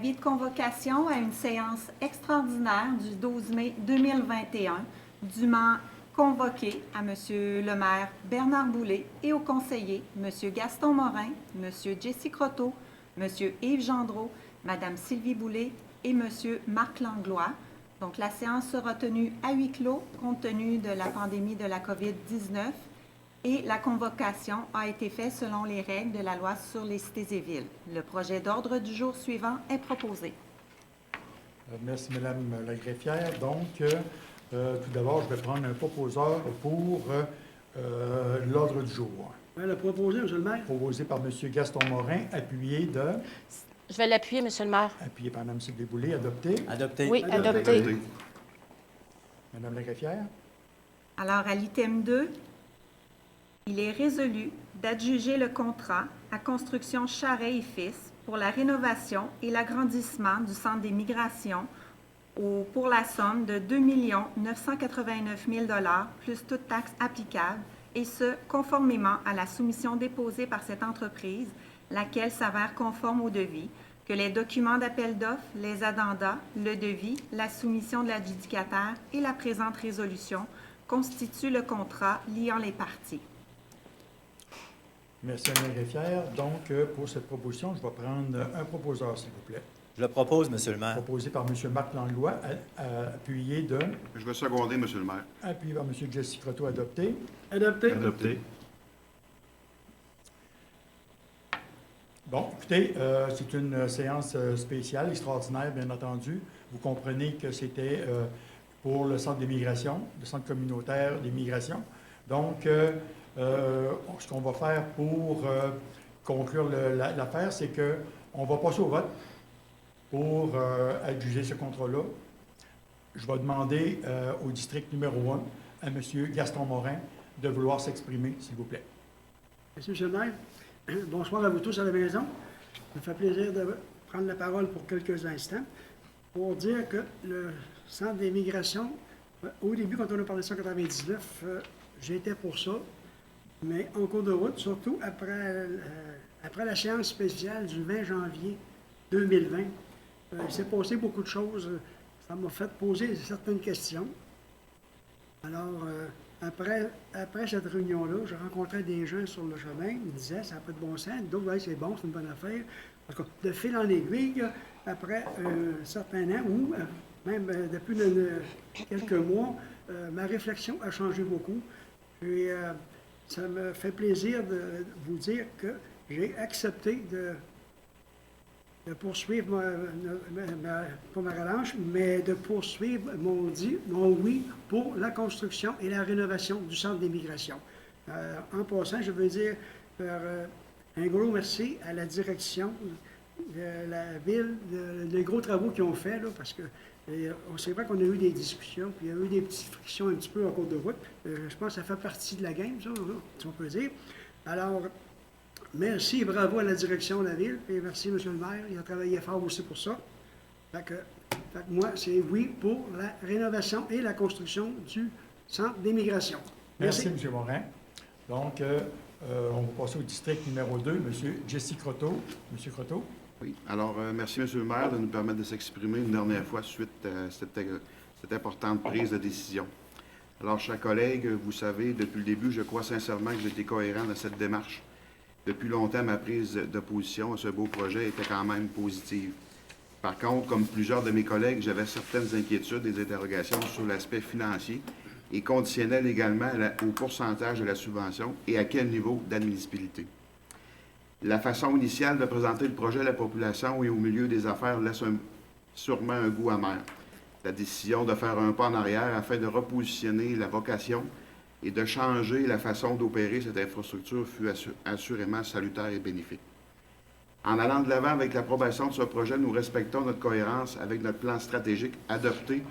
Avis de convocation à une séance extraordinaire du 12 mai 2021, dûment convoquée à M. le maire Bernard Boulay et aux conseillers M. Gaston Morin, M. Jesse Croteau, M. Yves Gendreau, Mme Sylvie Boulay et M. Marc Langlois. Donc, la séance sera tenue à huis clos compte tenu de la pandémie de la COVID-19 et la convocation a été faite selon les règles de la loi sur les cités et villes. Le projet d'ordre du jour suivant est proposé. Merci, Mme la greffière. Donc, tout d'abord, je vais prendre un proposeur pour l'ordre du jour. Le proposé, M. le maire. Proposé par M. Gaston Morin, appuyé de... Je vais l'appuyer, M. le maire. Appuyé par Mme Sylvie Boulay, adopté. Adopté. Oui, adopté. Mme la greffière. Alors, à l'item 2, il est résolu d'adjuger le contrat à Construction Charret et Fils pour la rénovation et l'agrandissement du Centre des migrations pour la somme de 2 989 000 $ plus toute taxe applicable, et ce, conformément à la soumission déposée par cette entreprise, laquelle s'avère conforme au devis, que les documents d'appel d'offres, les addenda, le devis, la soumission de l'adjudicataire et la présente résolution constituent le contrat liant les parties. Merci, Mme la greffière. Donc, pour cette proposition, je vais prendre un proposeur, s'il vous plaît. Je le propose, Monsieur le maire. Proposé par M. Marc Langlois, appuyé de... Je vais seconder, Monsieur le maire. Appuyé par M. Jesse Croteau, adopté. Adopté. Adopté. Bon, écoutez, c'est une séance spéciale, extraordinaire, bien entendu. Vous comprenez que c'était pour le centre d'immigration, le centre communautaire d'immigration. Donc, ce qu'on va faire pour conclure l'affaire, c'est qu'on va passer au vote pour adjuger ce contrat-là. Je vais demander au district numéro 1, à M. Gaston Morin, de vouloir s'exprimer, s'il vous plaît. Merci, M. le maire. Bonsoir à vous tous à la maison. Ça me fait plaisir de prendre la parole pour quelques instants pour dire que le centre d'immigration, au début, quand on a parlé de ça en 1999, j'étais pour ça, mais en cours de route, surtout après la séance spéciale du 20 janvier 2020, il s'est passé beaucoup de choses. Ça m'a fait poser certaines questions. Alors, après cette réunion-là, je rencontrais des gens sur le chemin. Ils me disaient, ça n'a pas de bon sens. D'autres, ouais, c'est bon, c'est une bonne affaire. En tout cas, de fil en aiguille, après un certain an, ou même depuis quelques mois, ma réflexion a changé beaucoup. Et ça me fait plaisir de vous dire que j'ai accepté de poursuivre pas ma relâche, mais de poursuivre mon oui pour la construction et la rénovation du centre d'immigration. En passant, je veux dire un gros merci à la direction de la ville, les gros travaux qu'ils ont fait, là, parce que c'est vrai qu'on a eu des discussions, puis il y a eu des petites frictions un petit peu en cours de route. Je pense que ça fait partie de la game, ça, si on peut dire. Alors, merci et bravo à la direction de la ville, et merci, M. le maire. Il a travaillé fort aussi pour ça. Fait que moi, c'est oui pour la rénovation et la construction du centre d'immigration. Merci, M. Morin. Donc, on va passer au district numéro 2, M. Jesse Croteau. M. Croteau. Oui. Alors, merci, Monsieur le maire, de nous permettre de s'exprimer une dernière fois suite à cette importante prise de décision. Alors, chers collègues, vous savez, depuis le début, je crois sincèrement que j'ai été cohérent dans cette démarche. Depuis longtemps, ma prise de position à ce beau projet était quand même positive. Par contre, comme plusieurs de mes collègues, j'avais certaines inquiétudes et des interrogations sur l'aspect financier et conditionnel également au pourcentage de la subvention et à quel niveau d'admissibilité. La façon initiale de présenter le projet à la population et au milieu des affaires laisse sûrement un goût amer. La décision de faire un pas en arrière afin de repositionner la vocation et de changer la façon d'opérer cette infrastructure fut assurément salutaire et bénéfique. En allant de l'avant avec l'approbation de ce projet, nous respectons notre cohérence avec notre plan stratégique adopté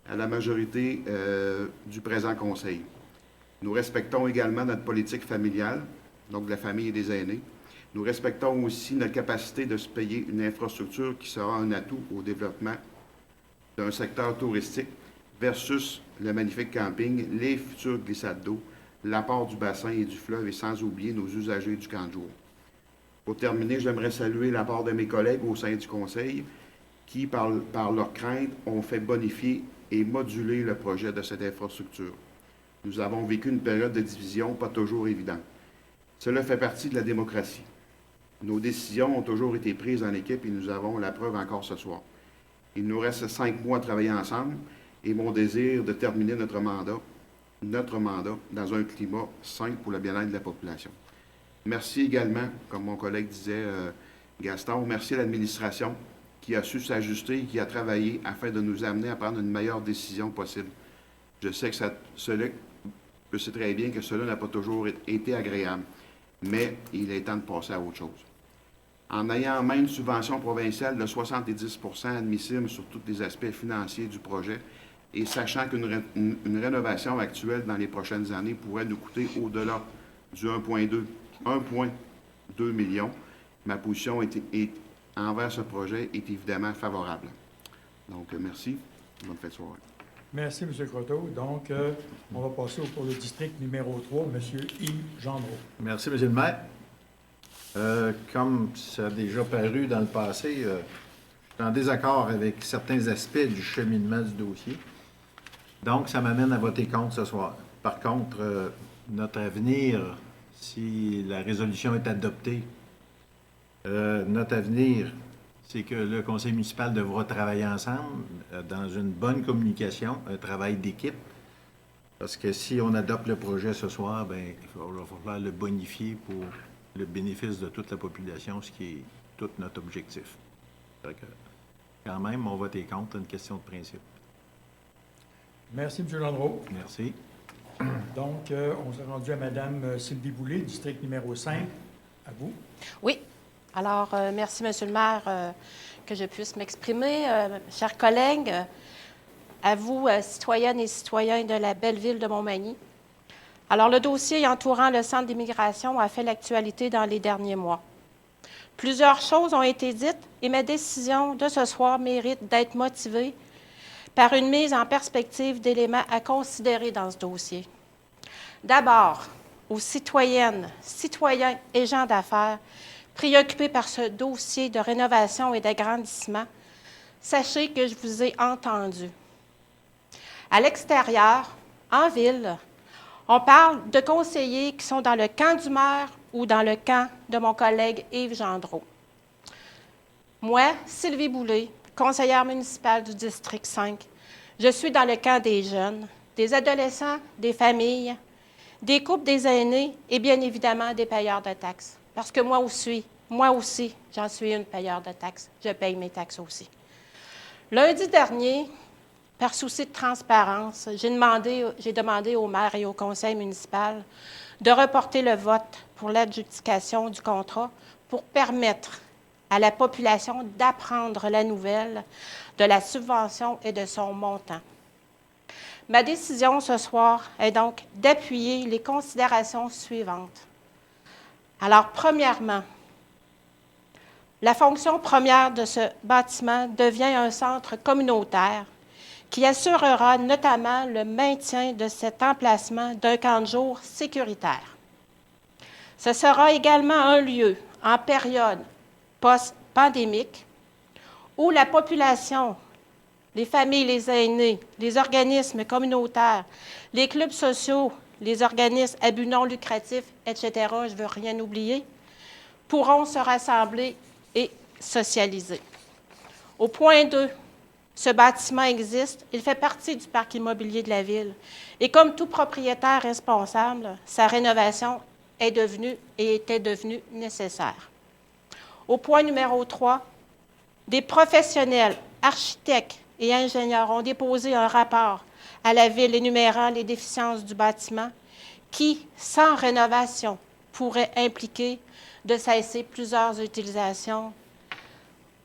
à la majorité du présent Conseil. Nous respectons également notre politique familiale, donc de la famille et des aînés. Nous respectons aussi notre capacité de se payer une infrastructure qui sera un atout au développement d'un secteur touristique versus le magnifique camping, les futures glissades d'eau, l'apport du bassin et du fleuve et sans oublier nos usagers du camp de jour. Pour terminer, j'aimerais saluer l'apport de mes collègues au sein du Conseil qui, par leurs craintes, ont fait bonifier et moduler le projet de cette infrastructure. Nous avons vécu une période de division pas toujours évidente. Cela fait partie de la démocratie. Nos décisions ont toujours été prises en équipe et nous avons la preuve encore ce soir. Il nous reste 5 mois à travailler ensemble et mon désir de terminer notre mandat dans un climat sain pour le bien-être de la population. Merci également, comme mon collègue disait, Gaston, merci à l'administration qui a su s'ajuster et qui a travaillé afin de nous amener à prendre une meilleure décision possible. Je sais que je sais très bien que cela n'a pas toujours été agréable, mais il est temps de passer à autre chose. En ayant en main une subvention provinciale de 70 % admissible sur tous les aspects financiers du projet et sachant qu'une rénovation actuelle dans les prochaines années pourrait nous coûter au-delà du 1,2 million, ma position envers ce projet est évidemment favorable. Donc, merci. Bonne fête de soirée. Merci, M. Croteau. Donc, on va passer pour le district numéro 3, M. Yves Gendreau. Merci, M. le maire. Comme ça a déjà paru dans le passé, je suis en désaccord avec certains aspects du cheminement du dossier. Donc, ça m'amène à voter contre ce soir. Par contre, notre avenir, si la résolution est adoptée, notre avenir, c'est que le conseil municipal devra travailler ensemble dans une bonne communication, un travail d'équipe. Parce que si on adopte le projet ce soir, bien, il va falloir le bonifier pour le bénéfice de toute la population, ce qui est tout notre objectif. Fait que, quand même, on vote contre, une question de principe. Merci, M. Gendreau. Merci. Donc, on s'est rendu à Mme Sylvie Boulay, district numéro 5. À vous. Oui. Alors, merci, M. le maire, que je puisse m'exprimer. Chers collègues, à vous, citoyennes et citoyens de la belle ville de Montmagny. Alors, le dossier entourant le centre d'immigration a fait l'actualité dans les derniers mois. Plusieurs choses ont été dites et ma décision de ce soir mérite d'être motivée par une mise en perspective d'éléments à considérer dans ce dossier. D'abord, aux citoyennes, citoyens et gens d'affaires préoccupés par ce dossier de rénovation et d'agrandissement, sachez que je vous ai entendu. À l'extérieur, en ville, on parle de conseillers qui sont dans le camp du maire ou dans le camp de mon collègue Yves Gendreau. Moi, Sylvie Boulay, conseillère municipale du district 5, je suis dans le camp des jeunes, des adolescents, des familles, des couples, des aînés et bien évidemment des payeurs de taxes. Parce que moi aussi, j'en suis une payeur de taxes. Je paye mes taxes aussi. Lundi dernier, par souci de transparence, j'ai demandé au maire et au conseil municipal de reporter le vote pour l'adjudication du contrat pour permettre à la population d'apprendre la nouvelle de la subvention et de son montant. Ma décision ce soir est donc d'appuyer les considérations suivantes. Alors, premièrement, la fonction première de ce bâtiment devient un centre communautaire qui assurera notamment le maintien de cet emplacement d'un camp de jour sécuritaire. Ce sera également un lieu en période post-pandémique où la population, les familles, les aînés, les organismes communautaires, les clubs sociaux, les organismes à but non lucratif, etc., je ne veux rien oublier, pourront se rassembler et socialiser. Au point 2, ce bâtiment existe, il fait partie du parc immobilier de la ville. Et comme tout propriétaire responsable, sa rénovation est devenue et était devenue nécessaire. Au point numéro 3, des professionnels, architectes et ingénieurs ont déposé un rapport à la ville énumérant les déficiences du bâtiment qui, sans rénovation, pourrait impliquer de cesser plusieurs utilisations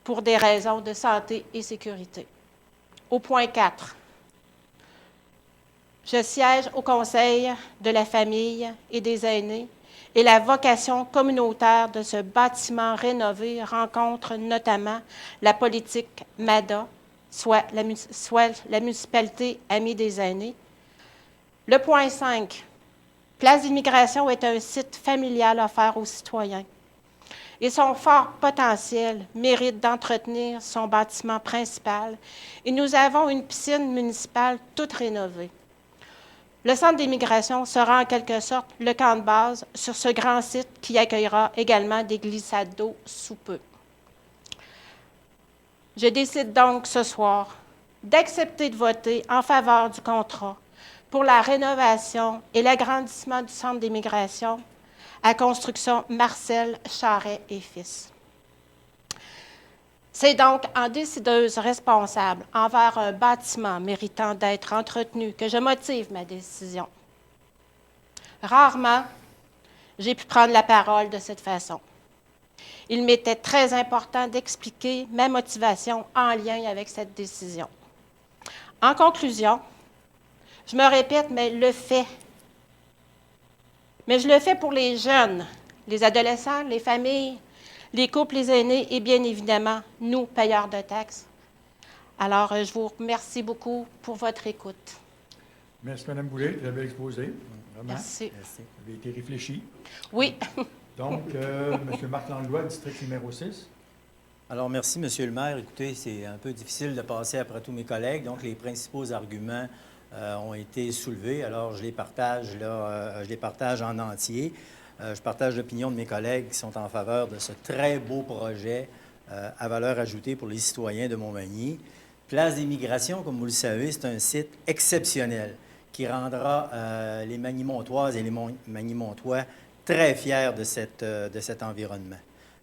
pour des raisons de santé et sécurité. Au point 4, je siège au Conseil de la famille et des aînés et la vocation communautaire de ce bâtiment rénové rencontre notamment la politique MADA, soit la municipalité amie des aînés. Le point 5, Place d'immigration est un site familial offert aux citoyens. et son fort potentiel mérite d'entretenir son bâtiment principal et nous avons une piscine municipale toute rénovée. Le centre des migrations sera en quelque sorte le camp de base sur ce grand site qui accueillera également des glissades d'eau sous peu. Je décide donc ce soir d'accepter de voter en faveur du contrat pour la rénovation et l'agrandissement du centre des migrations à construction Marcel Charret et Fils. C'est donc en décideuse responsable envers un bâtiment méritant d'être entretenu que je motive ma décision. Rarement, j'ai pu prendre la parole de cette façon. Il m'était très important d'expliquer ma motivation en lien avec cette décision. En conclusion, je me répète, mais je le fais pour les jeunes, les adolescents, les familles, les couples, les aînés et bien évidemment, nous, payeurs de taxes. Alors, je vous remercie beaucoup pour votre écoute. Merci, Mme Boulay. Très bel exposé. Vraiment. Merci. Vous avez été réfléchi. Oui. Donc, M. Marc Langlois, district numéro 6. Alors, merci, M. le maire. Écoutez, c'est un peu difficile de passer après tous mes collègues. Donc, les principaux arguments ont été soulevés. Alors, je les partage en entier. Je partage l'opinion de mes collègues qui sont en faveur de ce très beau projet à valeur ajoutée pour les citoyens de Montmagny. Place des Migrations, comme vous le savez, c'est un site exceptionnel qui rendra les Magny-Montoises et les Magny-Montois très fiers de cet environnement.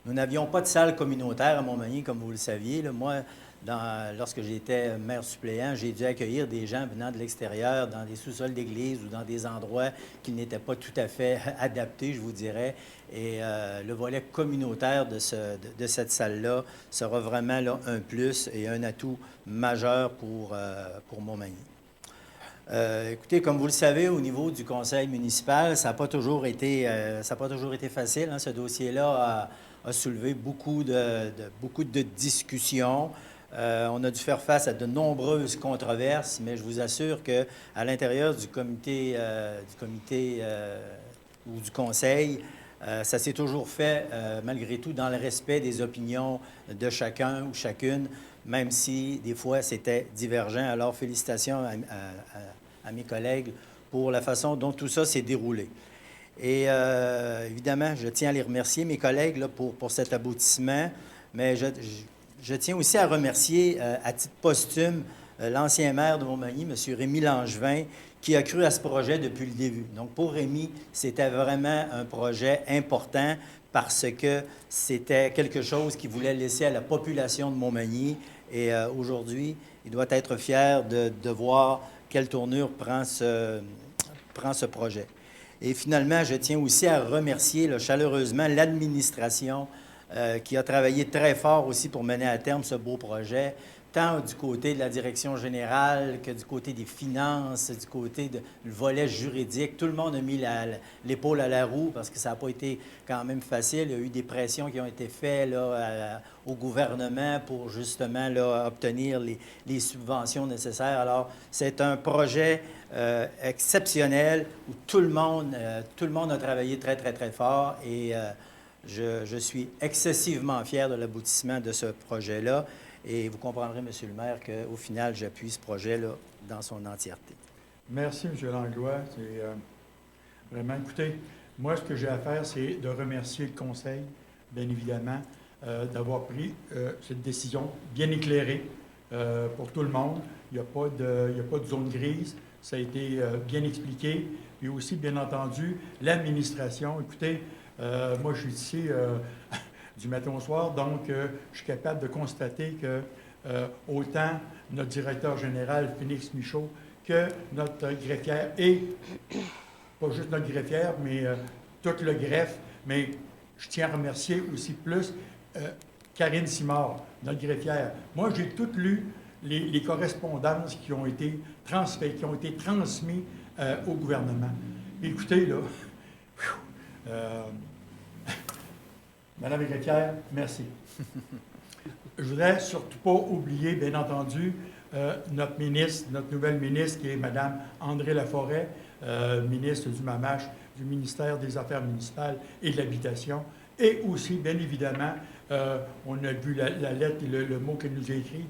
Nous n'avions pas de salle communautaire à Montmagny, comme vous le saviez. Là. Moi, lorsque j'étais maire suppléant, j'ai dû accueillir des gens venant de l'extérieur dans des sous-sols d'église ou dans des endroits qui n'étaient pas tout à fait adaptés, je vous dirais. Et le volet communautaire de cette salle-là sera vraiment là, un plus et un atout majeur pour Montmagny. Écoutez, comme vous le savez, au niveau du conseil municipal, ça n'a pas toujours été facile. Hein. Ce dossier-là a soulevé beaucoup de discussions. On a dû faire face à de nombreuses controverses, mais je vous assure qu'à l'intérieur du comité ou du conseil, ça s'est toujours fait, malgré tout, dans le respect des opinions de chacun ou chacune, même si des fois c'était divergent. Alors, félicitations à mes collègues pour la façon dont tout ça s'est déroulé. Et évidemment, je tiens à les remercier, mes collègues, là, pour cet aboutissement, mais je tiens aussi à remercier, à titre posthume, l'ancien maire de Montmagny, M. Rémy Langevin, qui a cru à ce projet depuis le début. Donc, pour Rémy, c'était vraiment un projet important parce que c'était quelque chose qu'il voulait laisser à la population de Montmagny. Et aujourd'hui, il doit être fier de voir quelle tournure prend ce projet. Et finalement, je tiens aussi à remercier là, chaleureusement l'administration qui a travaillé très fort aussi pour mener à terme ce beau projet, tant du côté de la direction générale que du côté des finances, du côté du volet juridique. Tout le monde a mis l'épaule à la roue parce que ça n'a pas été quand même facile. Il y a eu des pressions qui ont été faites là, au gouvernement pour justement là, obtenir les subventions nécessaires. Alors, c'est un projet exceptionnel où tout le monde a travaillé très, très, très fort et je suis excessivement fier de l'aboutissement de ce projet-là. Et vous comprendrez, M. le maire, qu'au final, j'appuie ce projet-là dans son entièreté. Merci, M. Langlois. C'est vraiment, écoutez, moi, ce que j'ai à faire, c'est de remercier le conseil, bien évidemment, d'avoir pris cette décision bien éclairée pour tout le monde. Il n'y a pas de zone grise. Ça a été bien expliqué. Puis aussi, bien entendu, l'administration. Écoutez, moi, je suis ici du matin au soir, donc je suis capable de constater que autant notre directeur général, Félix Michaud, que notre greffière, et pas juste notre greffière, mais tout le greffe, mais je tiens à remercier aussi plus Karine Simard, notre greffière. Moi, j'ai toutes lu les correspondances qui ont été transmises au gouvernement. Puis, écoutez, là, Madame la greffière, merci. Je voudrais surtout pas oublier, bien entendu, notre ministre, notre nouvelle ministre, qui est Mme André Laforêt, ministre du MAMACH, du ministère des Affaires municipales et de l'Habitation, Et aussi, bien évidemment, on a vu la lettre et le mot qu'elle nous a écrit.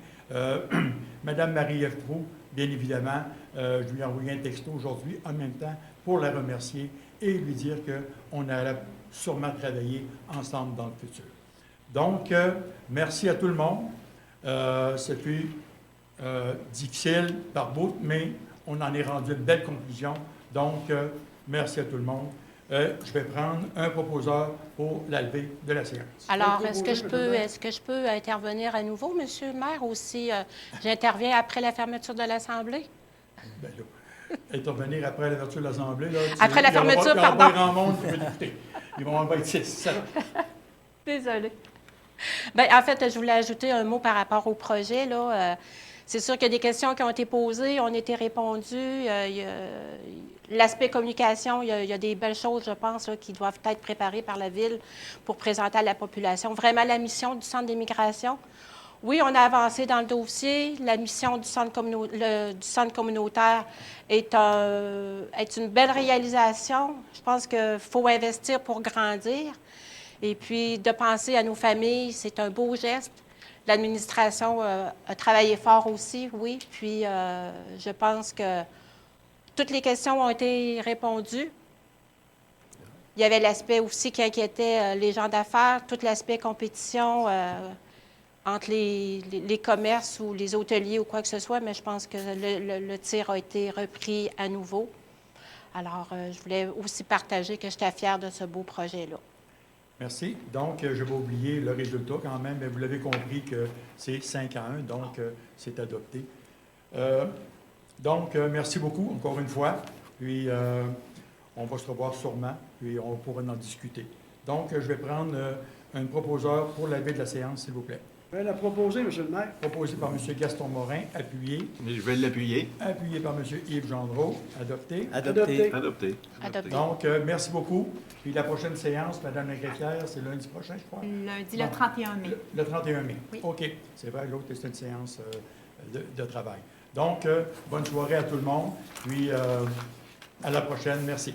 Madame Marie-Ève Proulx, bien évidemment, je lui ai envoyé un texto aujourd'hui en même temps pour la remercier et lui dire qu'on allait sûrement travailler ensemble dans le futur. Donc, merci à tout le monde. C'était difficile par bout, mais on en est rendu à une belle conclusion. Donc, merci à tout le monde. Je vais prendre un proposeur pour la levée de la séance. Alors, est-ce que je peux intervenir à nouveau, Monsieur le maire, ou si j'interviens après la fermeture de l'Assemblée? Bien là, intervenir après l'ouverture de l'Assemblée. Là, Après la fermeture, pardon. Il y aura pas grand monde qui va l'écouter. Ils vont en être 6. Désolée. Bien, en fait, je voulais ajouter un mot par rapport au projet, là. C'est sûr qu'il y a des questions qui ont été posées, ont été répondues. L'aspect communication, il y a des belles choses, je pense, là, qui doivent être préparées par la Ville pour présenter à la population vraiment la mission du Centre d'immigration. Oui, on a avancé dans le dossier. La mission du centre communautaire est une belle réalisation. Je pense qu'il faut investir pour grandir. Et puis, de penser à nos familles, c'est un beau geste. L'administration a travaillé fort aussi, oui. Puis, je pense que toutes les questions ont été répondues. Il y avait l'aspect aussi qui inquiétait les gens d'affaires, tout l'aspect compétition entre les commerces ou les hôteliers ou quoi que ce soit, mais je pense que le tir a été repris à nouveau. Alors, je voulais aussi partager que j'étais fière de ce beau projet-là. Merci. Donc, je vais oublier le résultat quand même, mais vous l'avez compris que c'est 5-1, donc c'est adopté. Donc, merci beaucoup encore une fois. Puis, on va se revoir sûrement, puis on pourra en discuter. Donc, je vais prendre un proposeur pour la levée de la séance, s'il vous plaît. Je vais la proposer, M. le maire. Proposé par M. Gaston Morin, appuyé. Je vais l'appuyer. Appuyé par M. Yves Gendreau, adopté. Adopté. Adopté. Adopté. Donc, merci beaucoup. Puis la prochaine séance, Mme la greffière, c'est lundi prochain, je crois? Lundi, Bon. le 31 mai. Le 31 mai. Oui. OK. C'est vrai, l'autre, c'est une séance de travail. Donc, bonne soirée à tout le monde. Puis, à la prochaine. Merci.